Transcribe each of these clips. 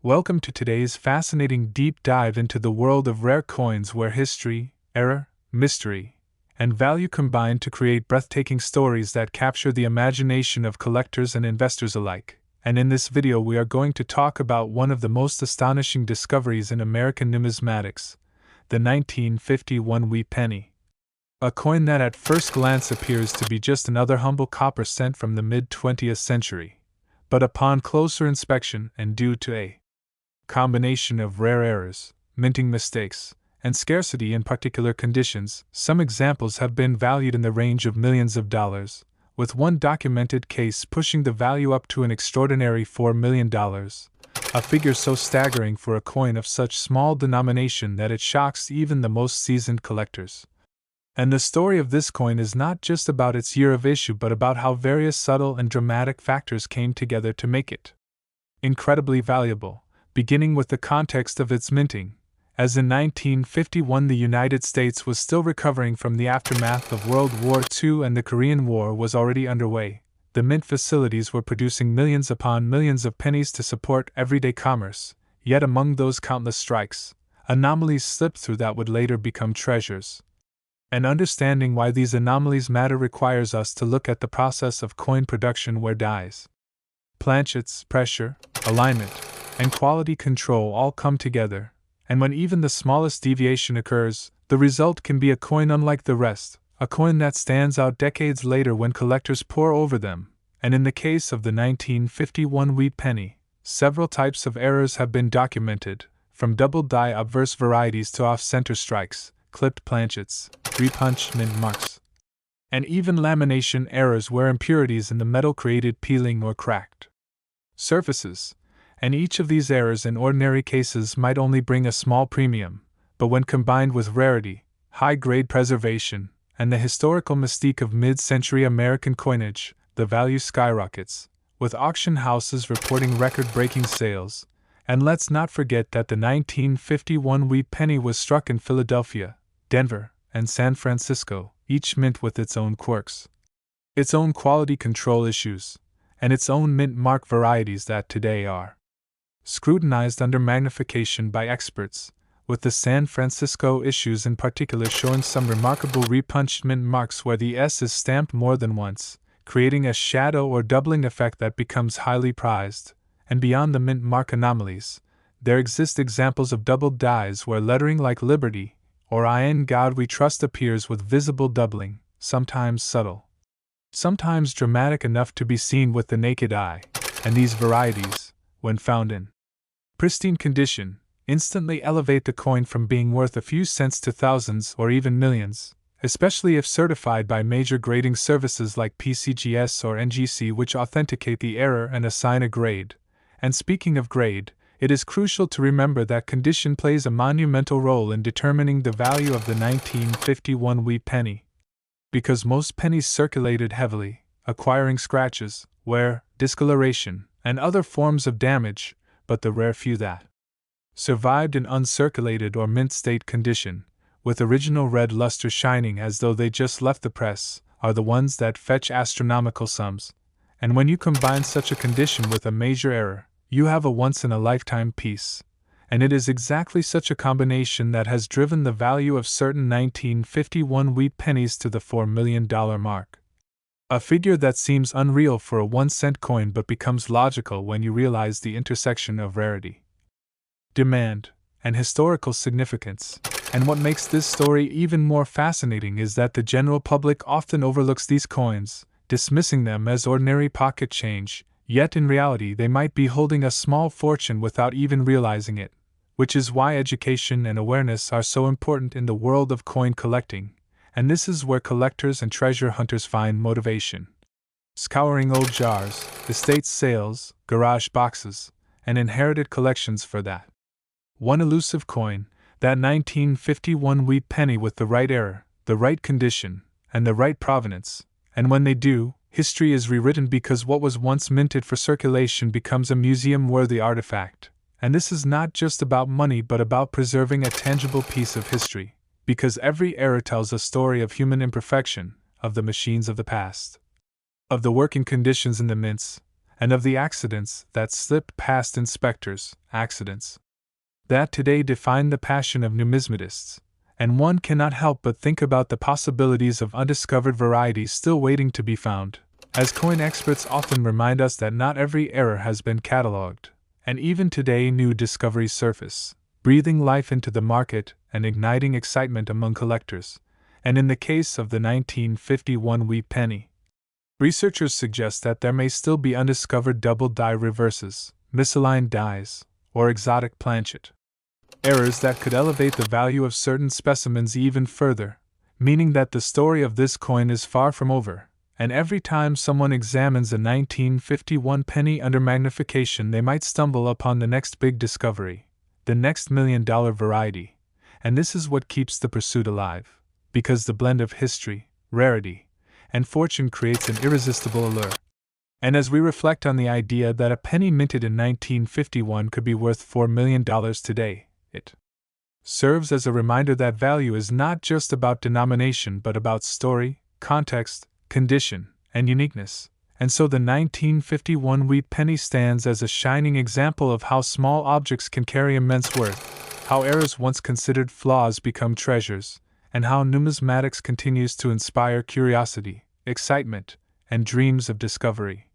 Welcome to today's fascinating deep dive into the world of rare coins where history, error, mystery, and value combine to create breathtaking stories that capture the imagination of collectors and investors alike. And in this video, we are going to talk about one of the most astonishing discoveries in American numismatics, the 1951 wheat penny. A coin that at first glance appears to be just another humble copper cent from the mid-20th century. But upon closer inspection, and due to a combination of rare errors, minting mistakes, and scarcity in particular conditions, some examples have been valued in the range of millions of dollars, with one documented case pushing the value up to an extraordinary $4 million, a figure so staggering for a coin of such small denomination that it shocks even the most seasoned collectors. And the story of this coin is not just about its year of issue but about how various subtle and dramatic factors came together to make it incredibly valuable, beginning with the context of its minting. As in 1951 the United States was still recovering from the aftermath of World War II and the Korean War was already underway, the mint facilities were producing millions upon millions of pennies to support everyday commerce, yet among those countless strikes, anomalies slipped through that would later become treasures. And understanding why these anomalies matter requires us to look at the process of coin production where dies, planchets, pressure, alignment, and quality control all come together, and when even the smallest deviation occurs, the result can be a coin unlike the rest, a coin that stands out decades later when collectors pore over them. And in the case of the 1951 wheat penny, several types of errors have been documented, from double-die obverse varieties to off-center strikes, clipped planchets, repunched mint marks, and even lamination errors where impurities in the metal created peeling or cracked surfaces. And each of these errors in ordinary cases might only bring a small premium, but when combined with rarity, high-grade preservation, and the historical mystique of mid-century American coinage, the value skyrockets, with auction houses reporting record-breaking sales. And let's not forget that the 1951 wheat penny was struck in Philadelphia, Denver, and San Francisco, each mint with its own quirks, its own quality control issues, and its own mint mark varieties that today are scrutinized under magnification by experts, with the San Francisco issues in particular showing some remarkable repunched mint marks where the S is stamped more than once, creating a shadow or doubling effect that becomes highly prized. And beyond the mint mark anomalies, there exist examples of doubled dies where lettering like Liberty or In God We Trust appears with visible doubling, sometimes subtle, sometimes dramatic enough to be seen with the naked eye, and these varieties, when found in pristine condition, instantly elevate the coin from being worth a few cents to thousands or even millions, especially if certified by major grading services like PCGS or NGC, which authenticate the error and assign a grade. And speaking of grade, it is crucial to remember that condition plays a monumental role in determining the value of the 1951 wheat penny. Because most pennies circulated heavily, acquiring scratches, wear, discoloration, and other forms of damage, but the rare few that survived in uncirculated or mint state condition, with original red luster shining as though they just left the press, are the ones that fetch astronomical sums. And when you combine such a condition with a major error, you have a once-in-a-lifetime piece. And it is exactly such a combination that has driven the value of certain 1951 wheat pennies to the $4 million mark. A figure that seems unreal for a 1-cent coin but becomes logical when you realize the intersection of rarity, demand, and historical significance. And what makes this story even more fascinating is that the general public often overlooks these coins, dismissing them as ordinary pocket change, yet in reality they might be holding a small fortune without even realizing it, which is why education and awareness are so important in the world of coin collecting. And this is where collectors and treasure hunters find motivation. Scouring old jars, estate sales, garage boxes, and inherited collections for that one elusive coin, that 1951 wheat penny with the right error, the right condition, and the right provenance. And when they do, history is rewritten because what was once minted for circulation becomes a museum-worthy artifact. And this is not just about money but about preserving a tangible piece of history. Because every error tells a story of human imperfection, of the machines of the past, of the working conditions in the mints, and of the accidents that slipped past inspectors, accidents that today define the passion of numismatists, and one cannot help but think about the possibilities of undiscovered varieties still waiting to be found, as coin experts often remind us that not every error has been catalogued, and even today new discoveries surface, breathing life into the market and igniting excitement among collectors. And in the case of the 1951 wheat penny, researchers suggest that there may still be undiscovered double die reverses, misaligned dies, or exotic planchet errors that could elevate the value of certain specimens even further, meaning that the story of this coin is far from over, and every time someone examines a 1951 penny under magnification they might stumble upon the next big discovery, the next $1 million variety, and this is what keeps the pursuit alive, because the blend of history, rarity, and fortune creates an irresistible allure. And as we reflect on the idea that a penny minted in 1951 could be worth $4 million today, it serves as a reminder that value is not just about denomination but about story, context, condition, and uniqueness. And so the 1951 wheat penny stands as a shining example of how small objects can carry immense worth, how errors once considered flaws become treasures, and how numismatics continues to inspire curiosity, excitement, and dreams of discovery.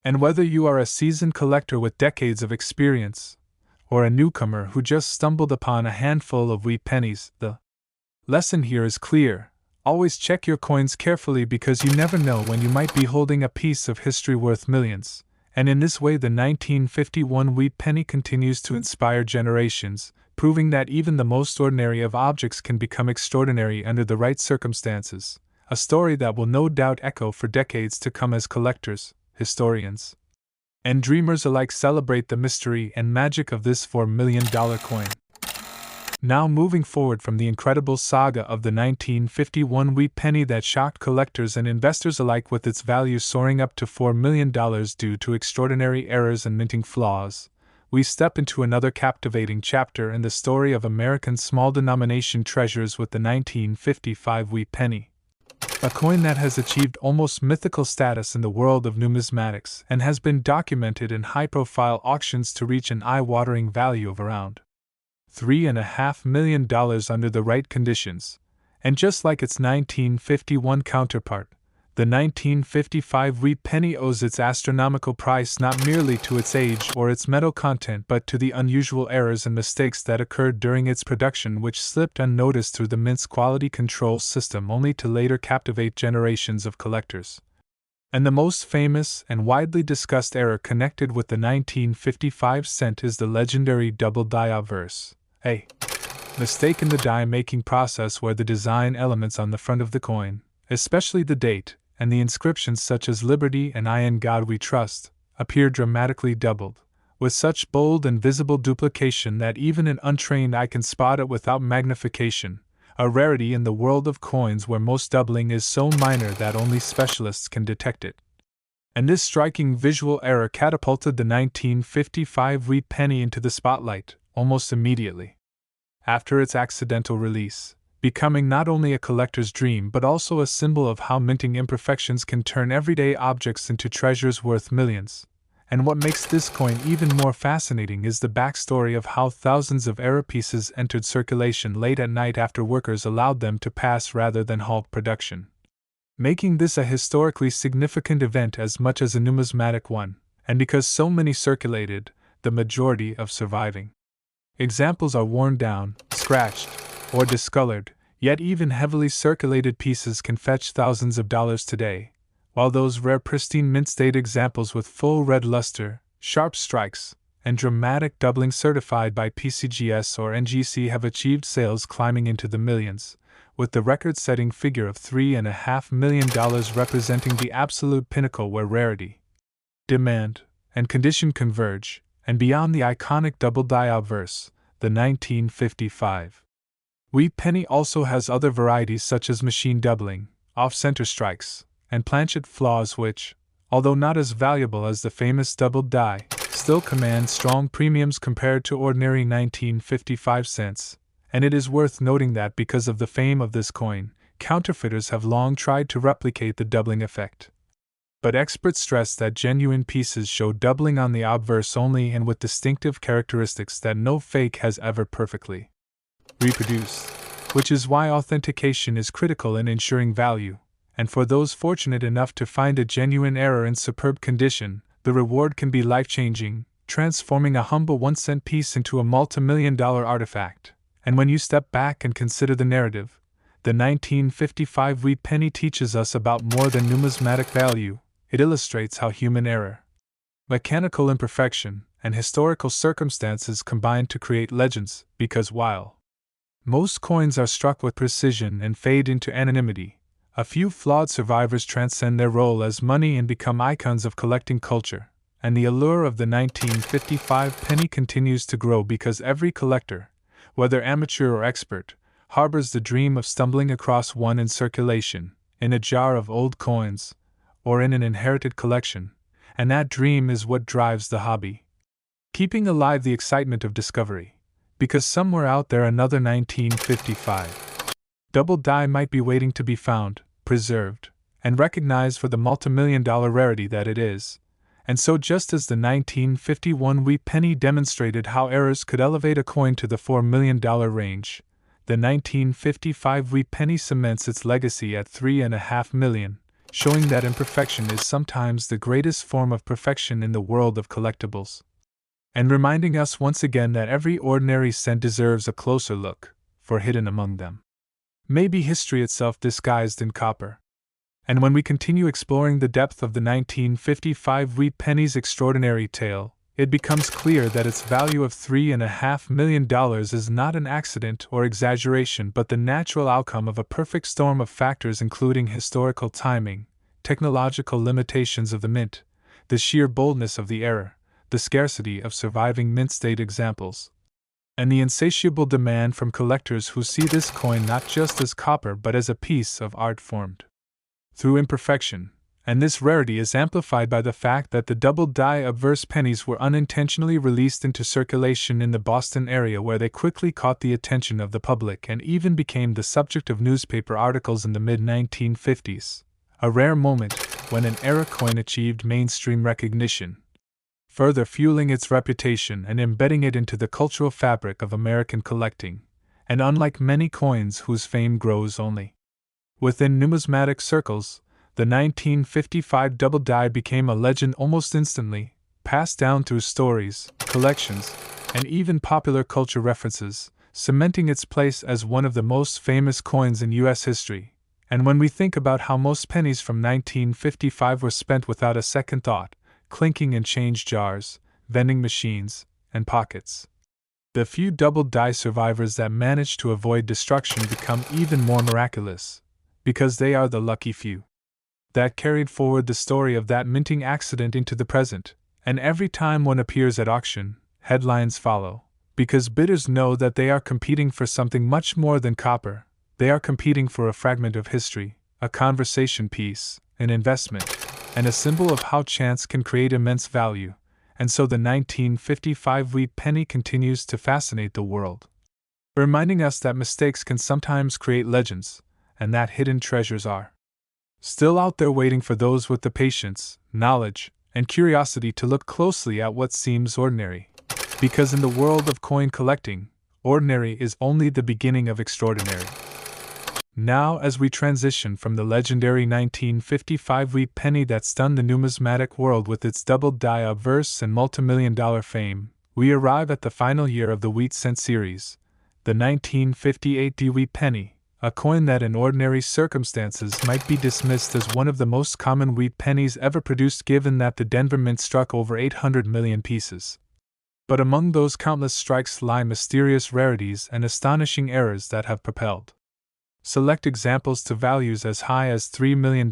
And whether you are a seasoned collector with decades of experience, or a newcomer who just stumbled upon a handful of wheat pennies, the lesson here is clear. Always check your coins carefully because you never know when you might be holding a piece of history worth millions. And in this way, the 1951 wheat penny continues to inspire generations, proving that even the most ordinary of objects can become extraordinary under the right circumstances. A story that will no doubt echo for decades to come as collectors, historians, and dreamers alike celebrate the mystery and magic of this $4 million coin. Now moving forward from the incredible saga of the 1951 wheat penny that shocked collectors and investors alike with its value soaring up to $4 million due to extraordinary errors and minting flaws, we step into another captivating chapter in the story of American small-denomination treasures with the 1955 wheat penny. A coin that has achieved almost mythical status in the world of numismatics and has been documented in high-profile auctions to reach an eye-watering value of around $3.5 million under the right conditions. And just like its 1951 counterpart, the 1955 wheat penny owes its astronomical price not merely to its age or its metal content but to the unusual errors and mistakes that occurred during its production which slipped unnoticed through the mint's quality control system only to later captivate generations of collectors. And the most famous and widely discussed error connected with the 1955 cent is the legendary double die obverse, a mistake in the die-making process where the design elements on the front of the coin, especially the date, and the inscriptions such as Liberty and I in God We Trust, appear dramatically doubled, with such bold and visible duplication that even an untrained eye can spot it without magnification, a rarity in the world of coins where most doubling is so minor that only specialists can detect it. And this striking visual error catapulted the 1955 wheat penny into the spotlight, almost immediately after its accidental release, becoming not only a collector's dream but also a symbol of how minting imperfections can turn everyday objects into treasures worth millions. And what makes this coin even more fascinating is the backstory of how thousands of error pieces entered circulation late at night after workers allowed them to pass rather than halt production, making this a historically significant event as much as a numismatic one. And because so many circulated, the majority of surviving examples are worn down, scratched, or discolored, yet even heavily circulated pieces can fetch thousands of dollars today, while those rare pristine mint-state examples with full red luster, sharp strikes, and dramatic doubling certified by PCGS or NGC have achieved sales climbing into the millions, with the record-setting figure of $3.5 million representing the absolute pinnacle where rarity, demand, and condition converge, and beyond the iconic double die obverse, the 1955 wheat penny also has other varieties such as machine doubling, off-center strikes, and planchet flaws which, although not as valuable as the famous double die, still command strong premiums compared to ordinary 1955 cents. And it is worth noting that because of the fame of this coin, counterfeiters have long tried to replicate the doubling effect. But experts stress that genuine pieces show doubling on the obverse only and with distinctive characteristics that no fake has ever perfectly reproduced, which is why authentication is critical in ensuring value, and for those fortunate enough to find a genuine error in superb condition, the reward can be life-changing, transforming a humble 1-cent piece into a multimillion-dollar artifact. And when you step back and consider the narrative, the 1955 wheat penny teaches us about more than numismatic value. It illustrates how human error, mechanical imperfection, and historical circumstances combine to create legends, because while most coins are struck with precision and fade into anonymity, a few flawed survivors transcend their role as money and become icons of collecting culture, and the allure of the 1955 penny continues to grow because every collector, whether amateur or expert, harbors the dream of stumbling across one in circulation, in a jar of old coins, or in an inherited collection, and that dream is what drives the hobby, keeping alive the excitement of discovery, because somewhere out there another 1955 double die might be waiting to be found, preserved, and recognized for the multimillion-dollar rarity that it is. And so just as the 1951 wheat penny demonstrated how errors could elevate a coin to the $4 million range, the 1955 wheat penny cements its legacy at $3.5 million, showing that imperfection is sometimes the greatest form of perfection in the world of collectibles. And reminding us once again that every ordinary cent deserves a closer look, for hidden among them may be history itself disguised in copper. And when we continue exploring the depth of the 1955 wheat penny's extraordinary tale, it becomes clear that its value of $3.5 million is not an accident or exaggeration but the natural outcome of a perfect storm of factors including historical timing, technological limitations of the mint, the sheer boldness of the error, the scarcity of surviving mint-state examples, and the insatiable demand from collectors who see this coin not just as copper but as a piece of art formed through imperfection. And this rarity is amplified by the fact that the double-die obverse pennies were unintentionally released into circulation in the Boston area where they quickly caught the attention of the public and even became the subject of newspaper articles in the mid-1950s, a rare moment when an error coin achieved mainstream recognition, further fueling its reputation and embedding it into the cultural fabric of American collecting, and unlike many coins whose fame grows only within numismatic circles, the 1955 double die became a legend almost instantly, passed down through stories, collections, and even popular culture references, cementing its place as one of the most famous coins in U.S. history. And when we think about how most pennies from 1955 were spent without a second thought, clinking in change jars, vending machines, and pockets, the few double die survivors that managed to avoid destruction become even more miraculous, because they are the lucky few that carried forward the story of that minting accident into the present, and every time one appears at auction, headlines follow, because bidders know that they are competing for something much more than copper. They are competing for a fragment of history, a conversation piece, an investment, and a symbol of how chance can create immense value. And so the 1955 wheat penny continues to fascinate the world, reminding us that mistakes can sometimes create legends, and that hidden treasures are still out there waiting for those with the patience, knowledge, and curiosity to look closely at what seems ordinary. Because in the world of coin collecting, ordinary is only the beginning of extraordinary. Now, as we transition from the legendary 1955 wheat penny that stunned the numismatic world with its double die obverse and multimillion-dollar fame, we arrive at the final year of the wheat cent series, the 1958 D wheat penny, a coin that in ordinary circumstances might be dismissed as one of the most common wheat pennies ever produced given that the Denver Mint struck over 800 million pieces. But among those countless strikes lie mysterious rarities and astonishing errors that have propelled select examples to values as high as $3 million,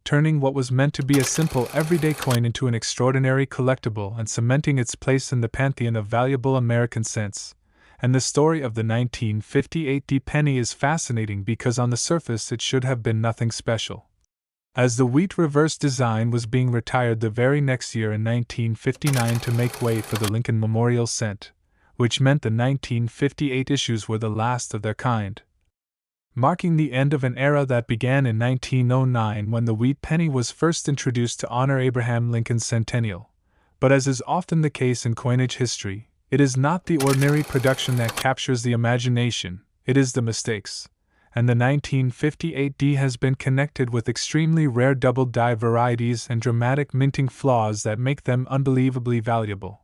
turning what was meant to be a simple everyday coin into an extraordinary collectible and cementing its place in the pantheon of valuable American cents. And the story of the 1958 D penny is fascinating because on the surface it should have been nothing special. As the wheat reverse design was being retired the very next year in 1959 to make way for the Lincoln Memorial Cent, which meant the 1958 issues were the last of their kind, marking the end of an era that began in 1909 when the wheat penny was first introduced to honor Abraham Lincoln's centennial. But as is often the case in coinage history, it is not the ordinary production that captures the imagination, it is the mistakes. And the 1958D has been connected with extremely rare double-die varieties and dramatic minting flaws that make them unbelievably valuable.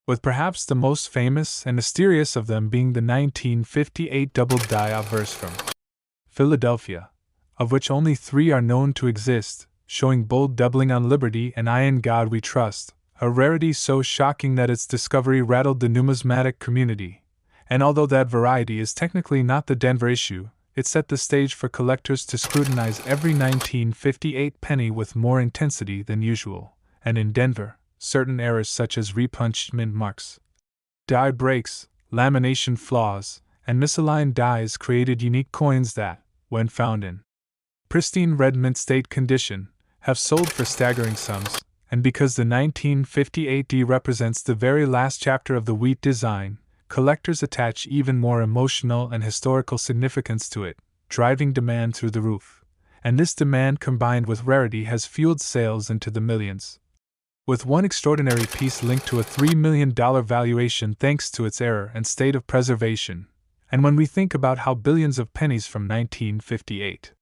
With perhaps the most famous and mysterious of them being the 1958 double-die obverse from Philadelphia, of which only 3 are known to exist, showing bold doubling on liberty and I in God we trust, a rarity so shocking that its discovery rattled the numismatic community. And although that variety is technically not the Denver issue, it set the stage for collectors to scrutinize every 1958 penny with more intensity than usual, and in Denver, certain errors such as repunched mint marks, die breaks, lamination flaws, and misaligned dies created unique coins that, when found in pristine red mint state condition, have sold for staggering sums, and because the 1958D represents the very last chapter of the wheat design, collectors attach even more emotional and historical significance to it, driving demand through the roof. And this demand combined with rarity has fueled sales into the millions. With one extraordinary piece linked to a $3 million valuation thanks to its error and state of preservation. And when we think about how billions of pennies from 1958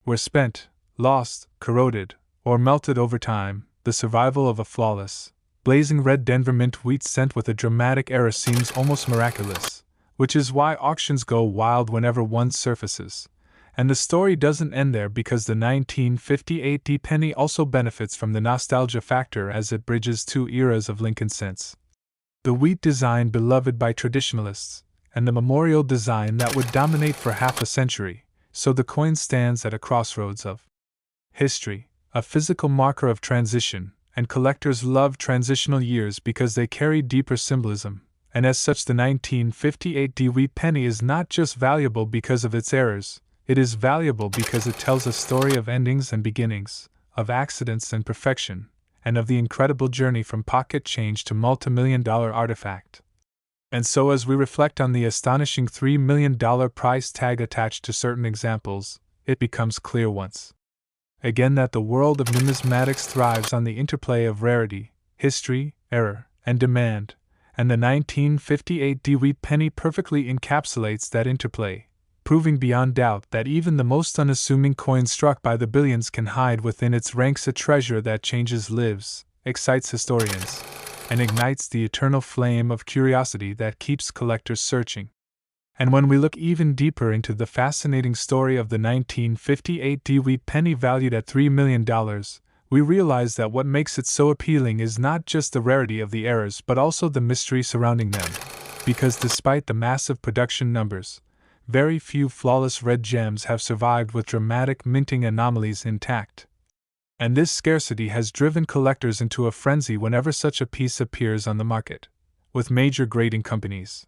were spent, lost, corroded, or melted over time, the survival of a flawless, blazing red Denver mint wheat sent with a dramatic error seems almost miraculous, which is why auctions go wild whenever one surfaces. And the story doesn't end there because the 1958D penny also benefits from the nostalgia factor as it bridges 2 eras of Lincoln cents. The wheat design beloved by traditionalists, and the memorial design that would dominate for half a century, so the coin stands at a crossroads of history, a physical marker of transition, and collectors love transitional years because they carry deeper symbolism, and as such the 1958D wheat penny is not just valuable because of its errors, it is valuable because it tells a story of endings and beginnings, of accidents and perfection, and of the incredible journey from pocket change to multimillion-dollar artifact. And so as we reflect on the astonishing $3 million price tag attached to certain examples, it becomes clear once again that the world of numismatics thrives on the interplay of rarity, history, error, and demand, and the 1958D wheat penny perfectly encapsulates that interplay, proving beyond doubt that even the most unassuming coin struck by the billions can hide within its ranks a treasure that changes lives, excites historians, and ignites the eternal flame of curiosity that keeps collectors searching. And when we look even deeper into the fascinating story of the 1958D wheat penny valued at $3 million, we realize that what makes it so appealing is not just the rarity of the errors but also the mystery surrounding them. Because despite the massive production numbers, very few flawless red gems have survived with dramatic minting anomalies intact. And this scarcity has driven collectors into a frenzy whenever such a piece appears on the market, with major grading companies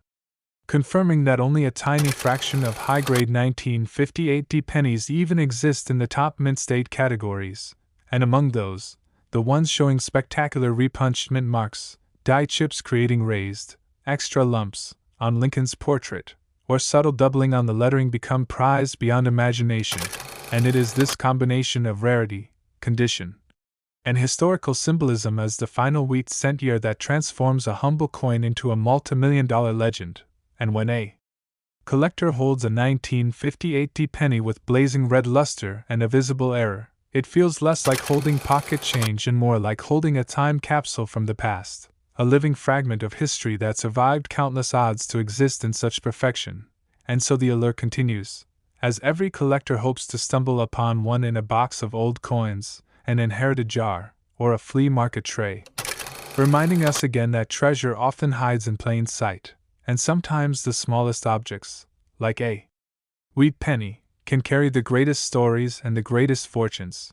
confirming that only a tiny fraction of high-grade 1958D pennies even exist in the top mint state categories, and among those, the ones showing spectacular repunched mint marks, die chips creating raised, extra lumps, on Lincoln's portrait, or subtle doubling on the lettering become prized beyond imagination, and it is this combination of rarity, condition, and historical symbolism as the final wheat cent year that transforms a humble coin into a multimillion-dollar legend. And when a collector holds a 1958D penny with blazing red luster and a visible error, it feels less like holding pocket change and more like holding a time capsule from the past, a living fragment of history that survived countless odds to exist in such perfection. And so the allure continues, as every collector hopes to stumble upon one in a box of old coins, an inherited jar, or a flea market tray, reminding us again that treasure often hides in plain sight. And sometimes the smallest objects, like a wheat penny, can carry the greatest stories and the greatest fortunes.